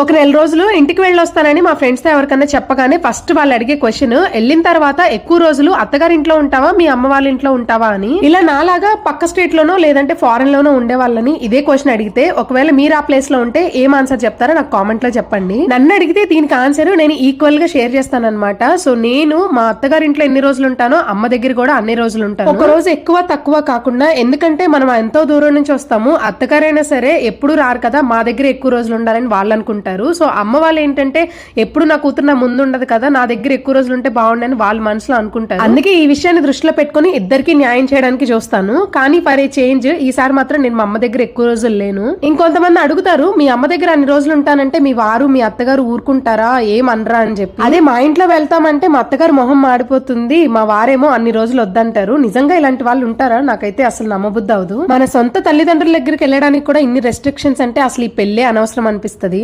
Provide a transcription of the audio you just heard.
ఒక నెల రోజులు ఇంటికి వెళ్ళొస్తానని మా ఫ్రెండ్స్ తో ఎవరికన్నా చెప్పగానే ఫస్ట్ వాళ్ళు అడిగే క్వశ్చన్, వెళ్ళిన తర్వాత ఎక్కువ రోజులు అత్తగారి ఇంట్లో ఉంటావా మీ అమ్మ వాళ్ళ ఇంట్లో ఉంటావా అని. ఇలా నాలాగా పక్క స్టేట్ లోనో లేదంటే ఫారెన్ లోనో ఉండే వాళ్ళని ఇదే క్వశ్చన్ అడిగితే ఒకవేళ మీరు ఆ ప్లేస్ లో ఉంటే ఏం ఆన్సర్ చెప్తారో నాకు కామెంట్ లో చెప్పండి. నన్ను అడిగితే దీనికి ఆన్సర్ నేను ఈక్వల్ గా షేర్ చేస్తాను అనమాట. సో నేను మా అత్తగారి ఇంట్లో ఎన్ని రోజులు ఉంటానో అమ్మ దగ్గర కూడా అన్ని రోజులు ఉంటాను. ఒక రోజు ఎక్కువ తక్కువ కాకుండా, ఎందుకంటే మనం ఎంతో దూరం నుంచి వస్తాము, అత్తగారైనా సరే ఎప్పుడు రారు కదా, మా దగ్గర ఎక్కువ రోజులు ఉండాలని వాళ్ళు అనుకుంటారు. సో అమ్మ వాళ్ళు ఏంటంటే ఎప్పుడు నా కూతురు నా ముందు ఉండదు కదా, నా దగ్గర ఎక్కువ రోజులు ఉంటే బాగుండని వాళ్ళ మనసులో అనుకుంటారు. అందుకే ఈ విషయాన్ని దృష్టిలో పెట్టుకుని ఇద్దరికి న్యాయం చేయడానికి చూస్తాను. కానీ ఫర్ ఏ చేంజ్ ఈసారి మాత్రం నేను మా అమ్మ దగ్గర ఎక్కువ రోజులు లేను. ఇంకొంతమంది అడుగుతారు, మీ అమ్మ దగ్గర అన్ని రోజులు ఉంటానంటే మీ వారు మీ అత్తగారు ఊరుకుంటారా, ఏమనరా అని చెప్పి. అదే మా ఇంట్లో వెళ్తామంటే మా అత్తగారు మొహం మాడిపోతుంది, మా వారేమో అన్ని రోజులు వద్దంటారు. నిజంగా ఇలాంటి వాళ్ళు ఉంటారా? నాకైతే అసలు నమ్మబుద్ధి అవదు. మన సొంత తల్లిదండ్రుల దగ్గరికి వెళ్ళడానికి కూడా ఇన్ని రెస్ట్రిక్షన్స్ అంటే అసలు ఈ పెళ్లే అనవసరం అనిపిస్తుంది.